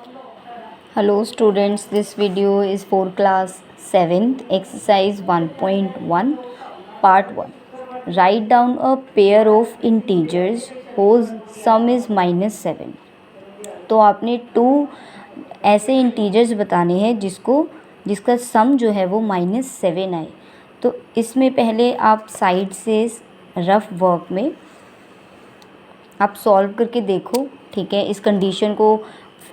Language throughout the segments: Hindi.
Hello students, this video is for class 7th exercise 1.1 part 1. Write down a pair of integers whose sum is -7. तो आपने 2 ऐसे इंटीजर्स बताने हैं जिसका सम जो है वो -7 आए। तो इसमें पहले आप साइड से रफ वर्क में आप सॉल्व करके देखो, ठीक है। इस कंडीशन को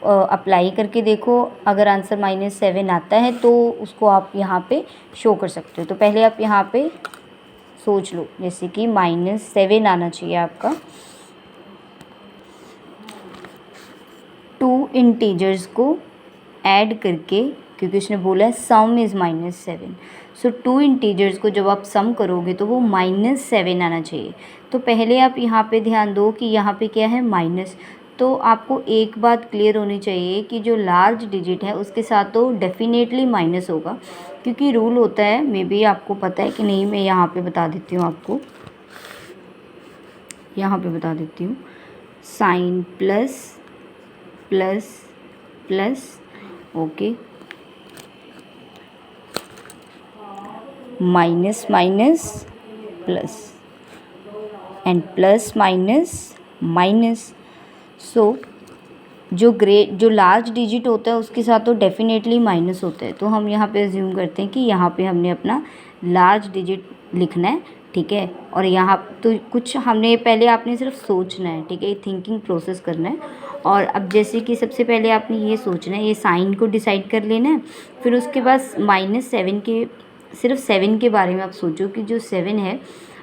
अप्लाई करके देखो। अगर आंसर -7 आता है तो उसको आप यहाँ पे शो कर सकते हो। तो पहले आप यहाँ पे सोच लो, जैसे कि -7 आना चाहिए आपका। 2 इंटीजर्स को ऐड करके, क्योंकि उसने बोला है सम इज़ -7, सो 2 इंटीजर्स को जब आप सम करोगे तो वो -7 आना चाहिए। तो पहले आप यहाँ पे ध्यान दो कि यहाँ पे क्या है माइनस। तो आपको एक बात क्लियर होनी चाहिए कि जो लार्ज डिजिट है उसके साथ तो डेफिनेटली माइनस होगा, क्योंकि रूल होता है, मे बी आपको पता है कि नहीं, मैं यहाँ पे बता देती हूँ आपको। यहाँ पे बता देती हूँ, sign plus plus plus, okay, minus minus plus and plus minus minus. So जो लार्ज डिजिट होता है उसके साथ तो डेफिनेटली माइनस होता है। तो हम यहाँ पे अज्यूम करते हैं कि यहाँ पे हमने अपना लार्ज डिजिट लिखना है, ठीक है। और यहाँ तो कुछ हमने पहले आपने सिर्फ सोचना है, ठीक है, थिंकिंग प्रोसेस करना है। और अब जैसे कि सबसे पहले आपने ये सोचना है, ये साइन को डिसाइड कर लेना है। फिर उसके बाद -7 के, सिर्फ 7 के बारे में आप सोचो कि जो 7 है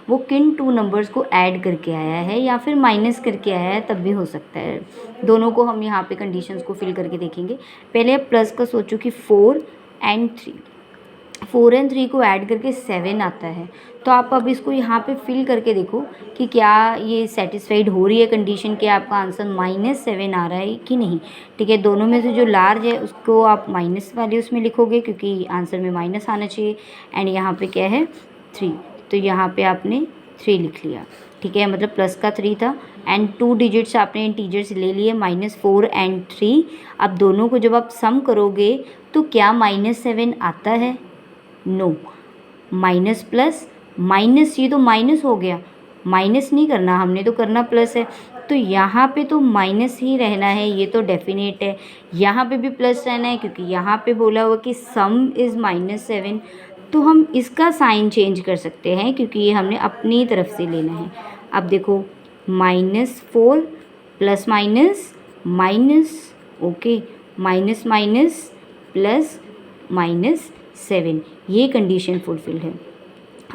वो किन 2 नंबर्स को ऐड करके आया है या फिर माइनस करके आया है, तब भी हो सकता है। दोनों को हम यहाँ पे कंडीशंस को फिल करके देखेंगे। पहले आप प्लस का सोचो कि 4 एंड 3 को ऐड करके 7 आता है। तो आप अब इसको यहाँ पे फिल करके देखो कि क्या ये सेटिस्फाइड हो रही है कंडीशन कि आपका आंसर -7 आ रहा है कि नहीं, ठीक है। दोनों में से जो लार्ज है उसको आप माइनस वाले उसमें लिखोगे, क्योंकि आंसर में माइनस आना चाहिए। एंड यहाँ पे क्या है 3, तो यहाँ पे आपने 3 लिख लिया, ठीक है, मतलब प्लस का 3 था। एंड 2 डिजिट्स आपने इंटीजर्स ले लिए, -4 एंड 3। अब दोनों को जब आप सम करोगे तो क्या -7 आता है? नो, माइनस प्लस माइनस, ये तो माइनस हो गया, माइनस नहीं करना हमने, तो करना प्लस है। तो यहाँ पे तो माइनस ही रहना है, ये तो डेफिनेट है। यहाँ पे भी प्लस रहना है, क्योंकि यहाँ पे बोला हुआ कि सम इज़ -7। तो हम इसका साइन चेंज कर सकते हैं, क्योंकि ये हमने अपनी तरफ से लेना है। अब देखो -4 plus minus minus, okay, minus minus plus -7, ये कंडीशन फुलफिल है।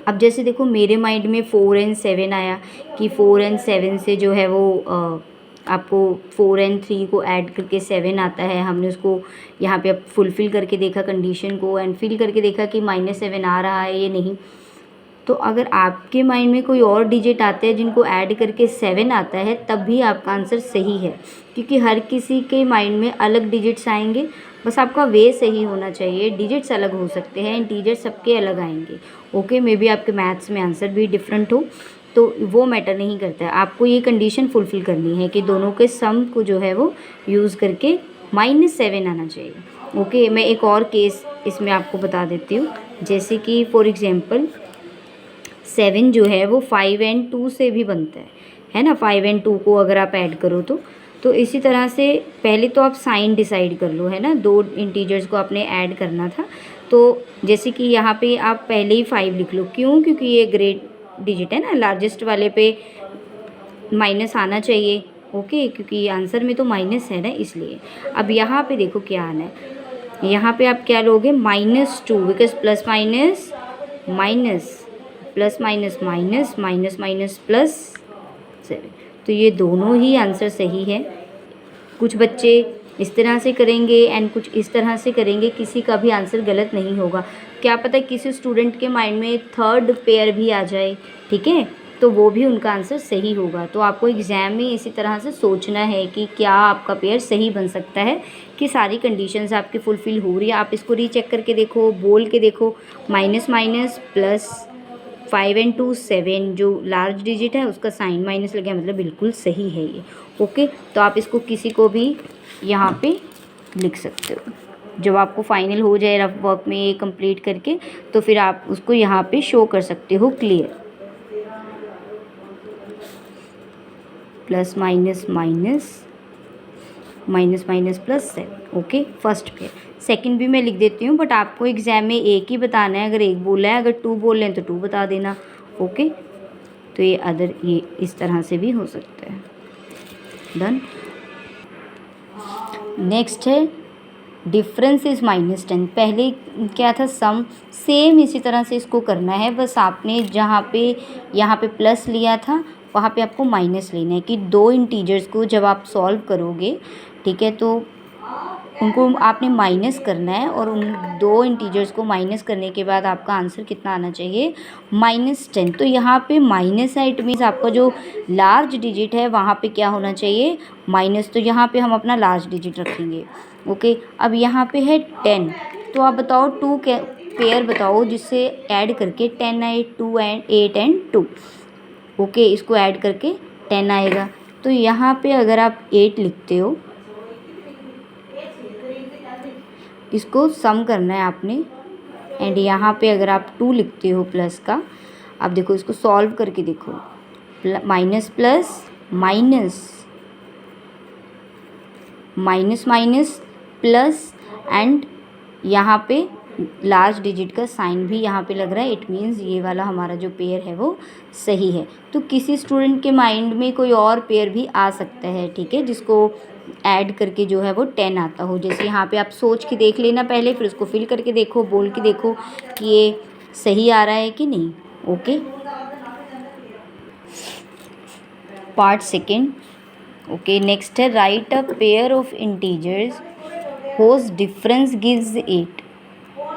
अब जैसे देखो मेरे माइंड में 4 एंड 7 आया कि 4 एंड 7 से जो है वो आपको 4 एंड 3 को ऐड करके 7 आता है। हमने उसको यहाँ पे अब फुलफ़िल करके देखा कंडीशन को, एंड फिल करके देखा कि -7 आ रहा है या नहीं। तो अगर आपके माइंड में कोई और डिजिट आते हैं जिनको ऐड करके 7 आता है, तब भी आपका आंसर सही है, क्योंकि हर किसी के माइंड में अलग डिजिट्स आएंगे। बस आपका वे सही होना चाहिए। डिजिट्स अलग हो सकते हैं, इंटीजर सबके अलग आएंगे, ओके। मे बी आपके मैथ्स में आंसर भी डिफरेंट हो, तो वो मैटर नहीं करता है। आपको ये कंडीशन फुलफ़िल करनी है कि दोनों के सम को जो है वो यूज़ करके -7 आना चाहिए, ओके। मैं एक और केस इसमें आपको बता देती हूँ, जैसे कि फॉर एग्ज़ाम्पल 7 जो है वो 5 एंड 2 से भी बनता है ना। 5 एंड 2 को अगर आप ऐड करो तो इसी तरह से पहले तो आप साइन डिसाइड कर लो, है ना। 2 इंटीजर्स को आपने ऐड करना था, तो जैसे कि यहाँ पे आप पहले ही 5 लिख लो। क्यों? क्योंकि ये ग्रेट डिजिट है ना, लार्जेस्ट वाले पे माइनस आना चाहिए, ओके, क्योंकि आंसर में तो माइनस है ना, इसलिए। अब यहाँ पे देखो क्या आना है, यहाँ पे आप क्या लोगे -2, because plus minus minus, plus minus minus, minus minus plus 7। तो ये दोनों ही आंसर सही है। कुछ बच्चे इस तरह से करेंगे एंड कुछ इस तरह से करेंगे, किसी का भी आंसर गलत नहीं होगा। क्या पता किसी स्टूडेंट के माइंड में थर्ड पेयर भी आ जाए, ठीक है, तो वो भी उनका आंसर सही होगा। तो आपको एग्ज़ाम में इसी तरह से सोचना है कि क्या आपका पेयर सही बन सकता है, कि सारी कंडीशंस आपकी फुलफ़िल हो रही है। आप इसको रीचेक करके देखो, बोल के देखो, माइनस माइनस प्लस, 5 एंड 2 7, जो लार्ज डिजिट है उसका साइन माइनस लग गया, मतलब बिल्कुल सही है ये, ओके। तो आप इसको किसी को भी यहाँ पे लिख सकते हो। जब आपको फाइनल हो जाए रफ वर्क में ये कंप्लीट करके, तो फिर आप उसको यहाँ पे शो कर सकते हो clear. Plus minus minus minus minus plus 7। Okay, first पे। सेकंड भी मैं लिख देती हूँ, बट आपको एग्जाम में एक ही बताना है। अगर एक बोला है, अगर 2 बोल रहे हैं तो 2 बता देना। ओके, तो ये इस तरह से भी हो सकता है। डन। नेक्स्ट है डिफरेंस इज़ -10। पहले क्या था, सम। सेम इसी तरह से इसको करना है, बस आपने जहाँ पे यहाँ पे प्लस लिया था वहाँ पे आपको माइनस लेना है। कि दो इंटीजर्स को जब आप सॉल्व करोगे, ठीक है, तो उनको आपने माइनस करना है, और उन दो इंटीजर्स को माइनस करने के बाद आपका आंसर कितना आना चाहिए, -10। तो यहाँ पे माइनस है, इट मीन्स आपका जो लार्ज डिजिट है वहाँ पे क्या होना चाहिए, माइनस। तो यहाँ पे हम अपना लार्ज डिजिट रखेंगे। ओके, अब यहाँ पे है 10। तो आप बताओ 2 पेयर बताओ जिससे ऐड करके 10 आए, 2 एंड 8 एंड 2। ओके, इसको ऐड करके 10 आएगा। तो यहाँ पे अगर आप 8 लिखते हो, इसको सम करना है आपने, एंड यहाँ पे अगर आप 2 लिखते हो प्लस का, अब देखो इसको सॉल्व करके देखो, minus plus minus minus minus plus, and यहाँ पे लार्ज डिजिट का साइन भी यहाँ पे लग रहा है। इट मीन्स ये वाला हमारा जो पेयर है वो सही है। तो किसी स्टूडेंट के माइंड में कोई और पेयर भी आ सकता है, ठीक है, जिसको ऐड करके जो है वो 10 आता हो। जैसे यहाँ पे आप सोच के देख लेना पहले, फिर उसको फिल करके देखो, बोल के देखो कि ये सही आ रहा है कि नहीं। Okay, part second. Okay, next है write a pair of integers whose difference gives 8।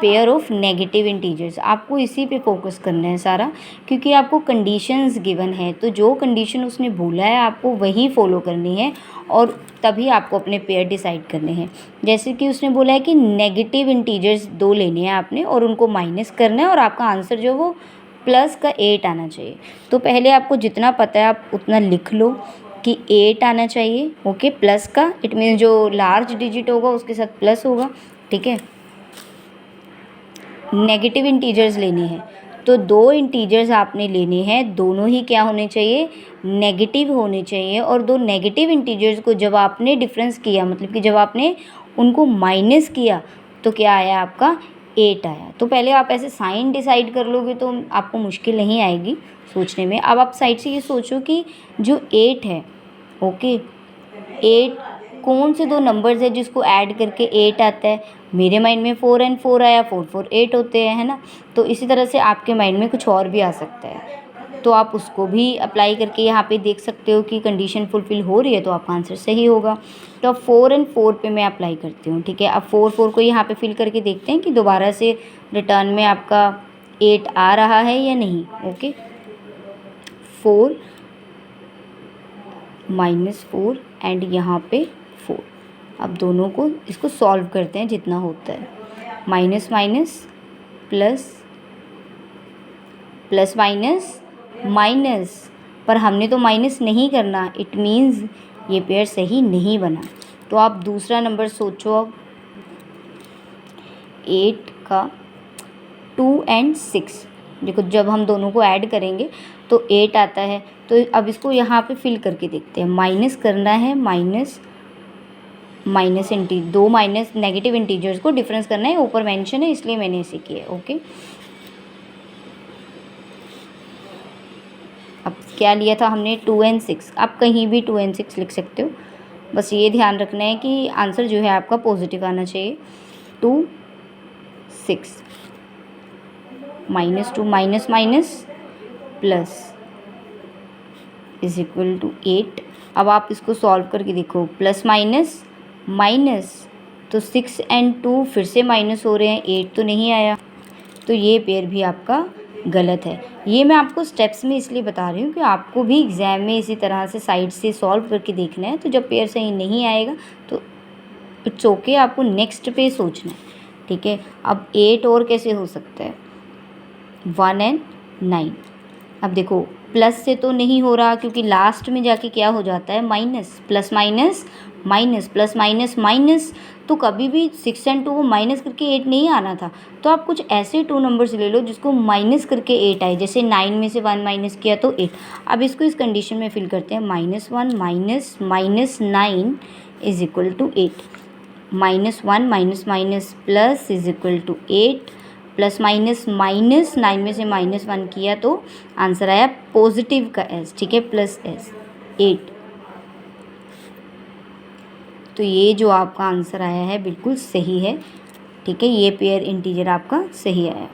Pair of negative integers, आपको इसी पे फोकस करना है सारा, क्योंकि आपको कंडीशंस गिवन है। तो जो कंडीशन उसने बोला है आपको वही फॉलो करनी है, और तभी आपको अपने पेयर डिसाइड करने हैं। जैसे कि उसने बोला है कि नेगेटिव इंटीजर्स 2 लेने हैं आपने, और उनको माइनस करना है, और आपका आंसर जो वो प्लस का 8 आना चाहिए। तो पहले आपको जितना पता है आप उतना लिख लो कि 8 आना चाहिए। ओके, प्लस का, इट मीन्स जो लार्ज डिजिट होगा उसके साथ प्लस होगा। ठीक है, नेगेटिव इंटीजर्स लेने हैं, तो 2 इंटीजर्स आपने लेने हैं, दोनों ही क्या होने चाहिए, नेगेटिव होने चाहिए। और 2 नेगेटिव इंटीजर्स को जब आपने डिफरेंस किया, मतलब कि जब आपने उनको माइनस किया, तो क्या आया आपका 8 आया। तो पहले आप ऐसे साइन डिसाइड कर लोगे तो आपको मुश्किल नहीं आएगी सोचने में। अब आप साइड से ये सोचो कि जो 8 है, ओके, 8 कौन से 2 नंबर्स है जिसको ऐड करके 8 आता है। मेरे माइंड में 4 एंड 4 आया, 4 4 8 होते हैं, है ना। तो इसी तरह से आपके माइंड में कुछ और भी आ सकता है, तो आप उसको भी अप्लाई करके यहाँ पे देख सकते हो कि कंडीशन फुलफिल हो रही है तो आपका आंसर सही होगा। तो अब 4 एंड 4 पे मैं अप्लाई करती हूँ। ठीक है, अब 4 4 को यहाँ पे फिल करके देखते हैं कि दोबारा से रिटर्न में आपका 8 आ रहा है या नहीं। ओके, 4 -4 एंड यहाँ पे 4। अब दोनों को इसको सॉल्व करते हैं जितना होता है। Minus minus plus, plus minus minus, पर हमने तो माइनस नहीं करना, इट मीन्स ये पेयर सही नहीं बना। तो आप दूसरा नंबर सोचो। अब 8 का 2 एंड 6, देखो जब हम दोनों को ऐड करेंगे तो 8 आता है। तो अब इसको यहाँ पे फिल करके देखते हैं। माइनस करना है, माइनस माइनस दो माइनस नेगेटिव इंटीजर्स को डिफरेंस करना है, ऊपर मेंशन है इसलिए मैंने इसे किया है। ओके, अब क्या लिया था हमने, 2 एंड 6। आप कहीं भी 2 एंड 6 लिख सकते हो, बस ये ध्यान रखना है कि आंसर जो है आपका पॉजिटिव आना चाहिए। 2 6 -2 minus minus plus is equal to 8। अब आप इसको सॉल्व करके देखो, प्लस माइनस माइनस, तो 6 एंड 2 फिर से माइनस हो रहे हैं, 8 तो नहीं आया। तो ये पेयर भी आपका गलत है। ये मैं आपको स्टेप्स में इसलिए बता रही हूँ कि आपको भी एग्ज़ाम में इसी तरह से साइड से सॉल्व करके देखना है। तो जब पेयर सही नहीं आएगा तो इट्स ओके, आपको नेक्स्ट पे सोचना है। ठीक है, अब 8 और कैसे हो सकता है, 1 एंड 9। अब देखो प्लस से तो नहीं हो रहा, क्योंकि लास्ट में जाके क्या हो जाता है, minus, plus minus minus, plus minus minus, तो कभी भी 6 एंड 2 को माइनस करके 8 नहीं आना था। तो आप कुछ ऐसे 2 नंबर्स ले लो जिसको माइनस करके 8 आए, जैसे 9 में से 1 माइनस किया तो 8। अब इसको इस कंडीशन में फिल करते हैं, -1 minus minus 9 is equal to 8, -1 minus minus plus is equal to 8, plus minus minus 9 में से -1 किया तो आंसर आया पॉजिटिव का s, ठीक है, प्लस s 8। तो ये जो आपका आंसर आया है बिल्कुल सही है, ठीक है, ये पेयर इंटीजर आपका सही आया।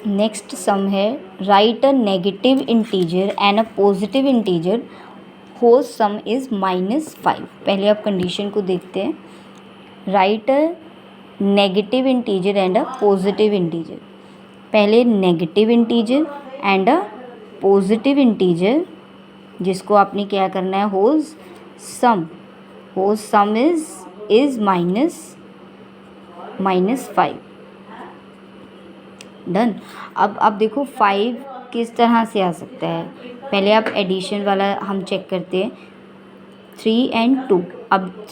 नेक्स्ट सम है, write a negative integer and a positive integer whose sum is -5। पहले आप कंडीशन को देखते हैं, write a negative integer and a positive integer. पहले negative integer and a positive integer, जिसको आपने क्या करना है, होज सम इज -5। डन। अब देखो 5 किस तरह से आ सकता है, पहले आप एडिशन वाला हम चेक करते हैं, 3 एंड 2, अब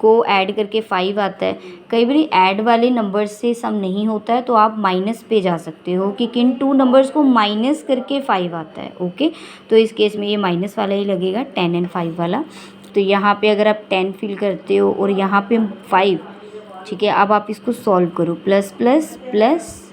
को ऐड करके 5 आता है। कई बार ऐड वाले नंबर से सम नहीं होता है तो आप माइनस पे जा सकते हो कि किन 2 नंबर्स को माइनस करके 5 आता है, ओके। तो इस केस में ये माइनस वाला ही लगेगा, 10 एंड 5 वाला। तो यहाँ पे अगर आप 10 फिल करते हो और यहाँ पे 5, ठीक है। अब आप इसको सॉल्व करो, plus plus plus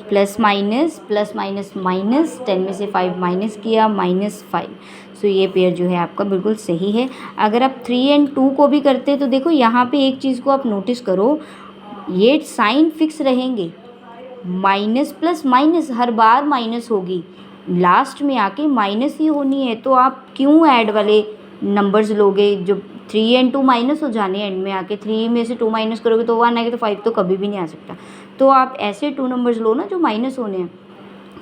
plus minus plus minus minus, 10 में से 5 माइनस किया, -5। सो ये पेयर जो है आपका बिल्कुल सही है। अगर आप 3 एंड 2 को भी करते हैं तो देखो यहाँ पे एक चीज़ को आप नोटिस करो, ये साइन फिक्स रहेंगे, माइनस प्लस माइनस हर बार माइनस होगी, लास्ट में आके माइनस ही होनी है। तो आप क्यों ऐड वाले नंबर्स लोगे, जो 3 एंड 2 माइनस हो जाने, एंड में आके 3 में से 2 माइनस करोगे तो 1 आएगा, तो 5 तो कभी भी नहीं आ सकता। तो आप ऐसे 2 नंबर्स लो ना जो माइनस होने हैं,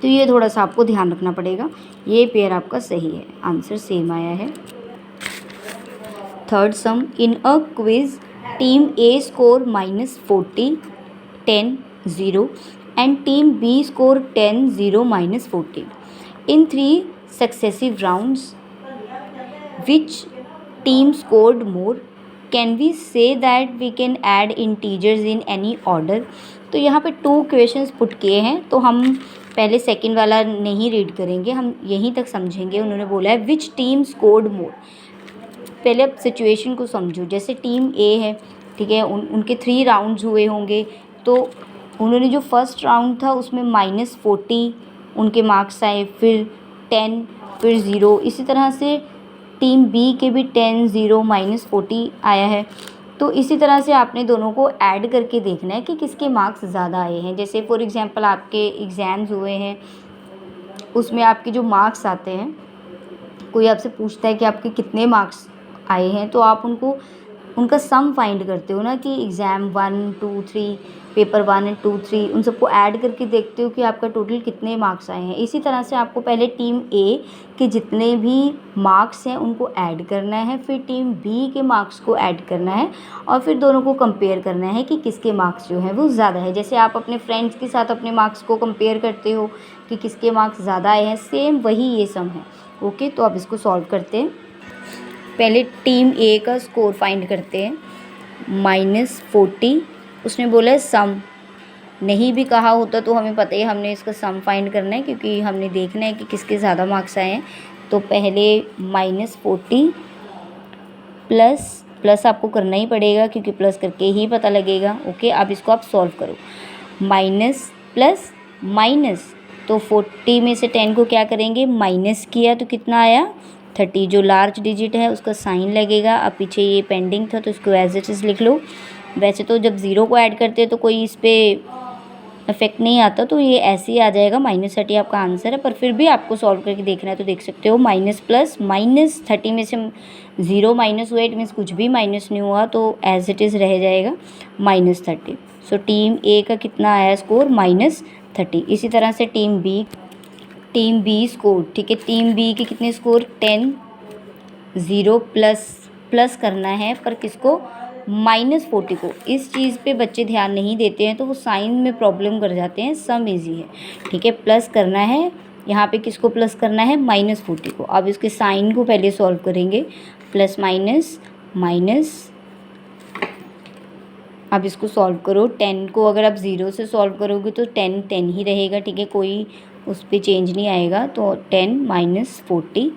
तो ये थोड़ा सा आपको ध्यान रखना पड़ेगा। ये पेयर आपका सही है, आंसर सेम आया है। Third some, in a quiz team A score -40, 10, 0 and team B score 10, 0, -14. In 3 successive rounds, which team scored more? Can we say that we can add integers in any order? तो यहाँ पे 2 क्वेश्चंस पुट किए हैं, तो हम पहले सेकंड वाला नहीं रीड करेंगे, हम यहीं तक समझेंगे। उन्होंने बोला है विच टीम स्कोर्ड मोर। पहले आप सिचुएशन को समझो, जैसे टीम ए है, ठीक है, उनके 3 राउंड्स हुए होंगे, तो उन्होंने जो फर्स्ट राउंड था उसमें -40 उनके मार्क्स आए, फिर 10, फिर 0। इसी तरह से टीम बी के भी 10, 0, -40 आया है। तो इसी तरह से आपने दोनों को ऐड करके देखना है कि किसके मार्क्स ज़्यादा आए हैं। जैसे फॉर एग्जांपल आपके एग्ज़ाम्स हुए हैं, उसमें आपके जो मार्क्स आते हैं, कोई आपसे पूछता है कि आपके कितने मार्क्स आए हैं, तो आप उनका सम फाइंड करते हो ना, कि एग्ज़ाम 1, 2, 3, पेपर 1 एंड 2, 3, उन सबको ऐड करके देखते हो कि आपका टोटल कितने मार्क्स आए हैं। इसी तरह से आपको पहले टीम ए के जितने भी मार्क्स हैं उनको ऐड करना है, फिर टीम बी के मार्क्स को ऐड करना है, और फिर दोनों को कंपेयर करना है कि किसके मार्क्स जो हैं वो ज़्यादा है। जैसे आप अपने फ्रेंड्स के साथ अपने मार्क्स को कंपेयर करते हो कि किसके मार्क्स ज़्यादा आए हैं, सेम वही ये सम है, ओके। तो अब इसको सॉल्व करते हैं। पहले टीम ए का स्कोर फाइंड करते हैं, -40। उसने बोला है सम, नहीं भी कहा होता तो हमें पता ही, हमने इसका सम फाइंड करना है क्योंकि हमने देखना है कि किसके ज़्यादा मार्क्स आए हैं। तो पहले -40 प्लस आपको करना ही पड़ेगा क्योंकि प्लस करके ही पता लगेगा, ओके। अब इसको आप सॉल्व करो, माइनस प्लस माइनस, तो 40 में से 10 को क्या करेंगे, माइनस किया तो कितना आया, 30। जो लार्ज डिजिट है उसका साइन लगेगा। अब पीछे ये पेंडिंग था तो इसको एज इट इज़ लिख लो। वैसे तो जब 0 को ऐड करते हैं तो कोई इस पर इफेक्ट नहीं आता, तो ये ऐसे ही आ जाएगा, -30 आपका आंसर है। पर फिर भी आपको सॉल्व करके देखना है तो देख सकते हो, माइनस प्लस माइनस 30 में से 0 माइनस हुआ, इट मीन्स कुछ भी माइनस नहीं हुआ, तो एज इट इज़ रह जाएगा -30। सो टीम ए का कितना आया स्कोर, -30। इसी तरह से टीम बी स्कोर, ठीक है, टीम बी के कितने स्कोर, 10, 0 प्लस करना है, पर किसको, -40 को। इस चीज़ पे बच्चे ध्यान नहीं देते हैं तो वो साइन में प्रॉब्लम कर जाते हैं, सम इजी है, ठीक है। प्लस करना है, यहाँ पे किसको प्लस करना है, -40 को। अब इसके साइन को पहले सॉल्व करेंगे, प्लस माइनस माइनस आप इसको सॉल्व करो। 10 को अगर आप 0 से सॉल्व करोगे तो 10 10 ही रहेगा, ठीक है, कोई उस पर चेंज नहीं आएगा। तो 10 माइनस 40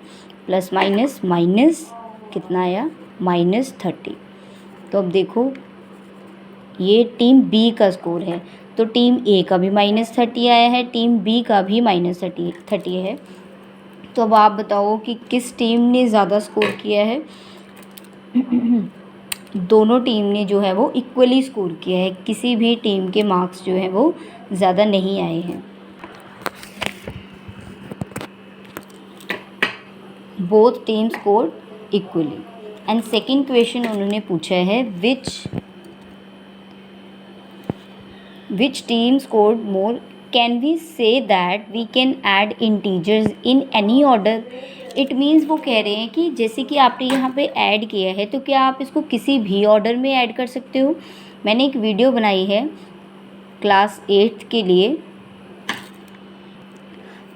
प्लस माइनस माइनस कितना आया, माइनस 30। तो अब देखो ये टीम बी का स्कोर है, तो टीम ए का भी माइनस 30 आया है, टीम बी का भी माइनस 30 है। तो अब आप बताओ कि किस टीम ने ज़्यादा स्कोर किया है। दोनों टीम ने जो है वो इक्वली स्कोर किया है, किसी भी टीम के मार्क्स जो है वो ज़्यादा नहीं आए हैं। Both team score equally. And second question उन्होंने पूछा है which team scored more? Can we say that we can add integers in any order? It means वो कह रहे हैं कि जैसे कि आपने यहाँ पे ऐड किया है तो क्या आप इसको किसी भी ऑर्डर में ऐड कर सकते हो। मैंने एक वीडियो बनाई है क्लास 8 के लिए,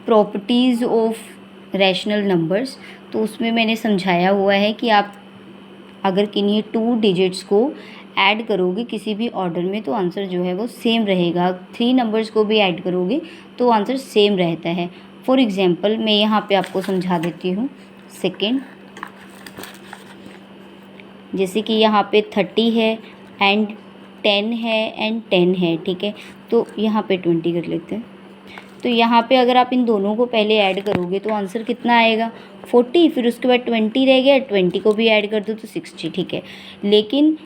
प्रॉपर्टीज़ ऑफ रैशनल नंबर्स, तो उसमें मैंने समझाया हुआ है कि आप अगर किन्हीं 2 डिजिट्स को ऐड करोगे किसी भी ऑर्डर में तो आंसर जो है वो सेम रहेगा। 3 नंबर्स को भी ऐड करोगे तो आंसर सेम रहता है। फॉर एग्ज़ाम्पल मैं यहाँ पे आपको समझा देती हूँ। सेकेंड, जैसे कि यहाँ पे 30 है एंड 10 है एंड 10 है, ठीक है, तो यहाँ पे 20 कर लेते हैं। तो यहाँ पे अगर आप इन दोनों को पहले ऐड करोगे तो आंसर कितना आएगा, 40, फिर उसके बाद 20 रह गया, 20 को भी ऐड कर दो तो 60, ठीक है। लेकिन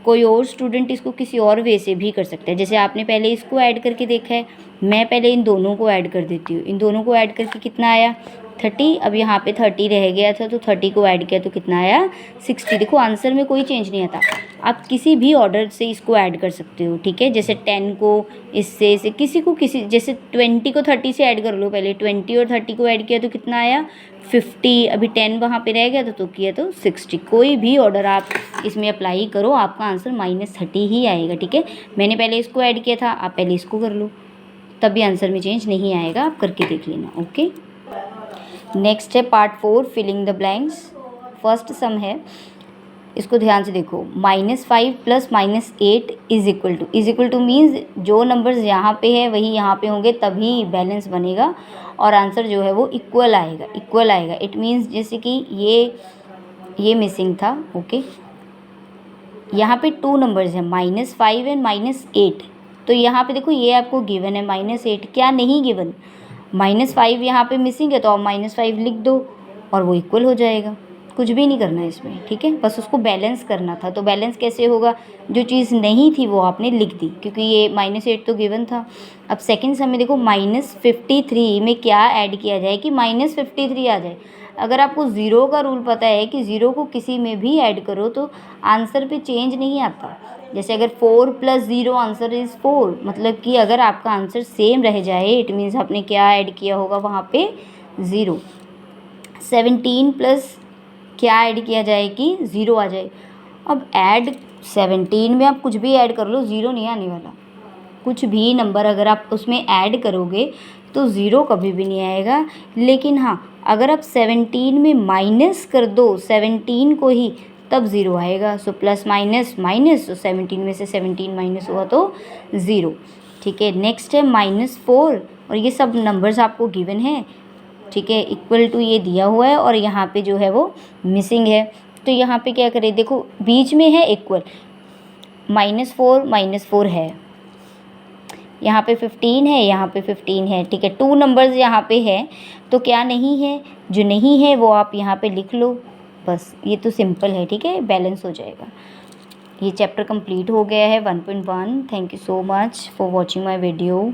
कोई और स्टूडेंट इसको किसी और वे से भी कर सकता है। जैसे आपने पहले इसको ऐड करके देखा है, मैं पहले इन दोनों को ऐड कर देती हूँ। इन दोनों को ऐड करके कितना आया, 30। अब यहाँ पे 30 रह गया था तो 30 को ऐड किया तो कितना आया, 60। देखो आंसर में कोई चेंज नहीं आता। आप किसी भी ऑर्डर से इसको ऐड कर सकते हो, ठीक है। जैसे 10 को इससे से किसी को किसी, जैसे 20 को 30 से ऐड कर लो, पहले 20 और 30 को ऐड किया तो कितना आया, 50। अभी 10 वहाँ पे रह गया तो किया तो 60। कोई भी ऑर्डर आप इसमें अप्लाई करो आपका आंसर -30 ही आएगा, ठीक है। मैंने पहले इसको ऐड किया था, आप पहले इसको कर लो, तब भी आंसर में चेंज नहीं आएगा, आप करके देख लेना। ओके, नेक्स्ट है part 4, filling the blanks. First sum है, इसको ध्यान से देखो। -5 plus -8 is equal to means जो नंबर्स यहाँ पे है वही यहाँ पे होंगे तभी बैलेंस बनेगा और आंसर जो है वो इक्वल आएगा। इट मीन्स जैसे कि ये मिसिंग था, ओके। यहाँ पे 2 नंबर्स हैं, -5 एंड -8। तो यहाँ पे देखो ये आपको गिवन है -8, क्या नहीं गिवन, -5 यहाँ पे मिसिंग है तो आप -5 लिख दो और वो इक्वल हो जाएगा। कुछ भी नहीं करना है इसमें, ठीक है, बस उसको बैलेंस करना था। तो बैलेंस कैसे होगा, जो चीज़ नहीं थी वो आपने लिख दी, क्योंकि ये -8 तो गिवन था। अब सेकंड सम में देखो -53 में क्या ऐड किया जाए कि -53 आ जाए। अगर आपको ज़ीरो का रूल पता है कि ज़ीरो को किसी में भी ऐड करो तो आंसर पे चेंज नहीं आता। जैसे अगर 4 + 0 आंसर इज़ 4, मतलब कि अगर आपका आंसर सेम रह जाए इट मीन्स आपने क्या ऐड किया होगा वहाँ पे 0। 17 प्लस क्या ऐड किया जाए कि 0 आ जाए। अब ऐड 17 में आप कुछ भी ऐड कर लो 0 नहीं आने वाला। कुछ भी नंबर अगर आप उसमें ऐड करोगे तो 0 कभी भी नहीं आएगा। लेकिन हाँ, अगर आप 17 में माइनस कर दो 17 को ही, तब 0 आएगा। सो प्लस माइनस माइनस, तो 17 में से 17 माइनस हुआ तो 0, ठीक है। नेक्स्ट है -4, और ये सब नंबर्स आपको गिवन है, ठीक है, इक्वल टू ये दिया हुआ है और यहाँ पे जो है वो मिसिंग है। तो यहाँ पे क्या करें, देखो बीच में है इक्वल, -4 है, यहाँ पे 15 है, यहाँ पे 15 है, ठीक है। 2 नंबर्स यहाँ पे है तो क्या नहीं है, जो नहीं है वो आप यहाँ पे लिख लो, बस ये तो सिंपल है, ठीक है, बैलेंस हो जाएगा। ये चैप्टर कंप्लीट हो गया है 1.1। Thank you so much for watching my video.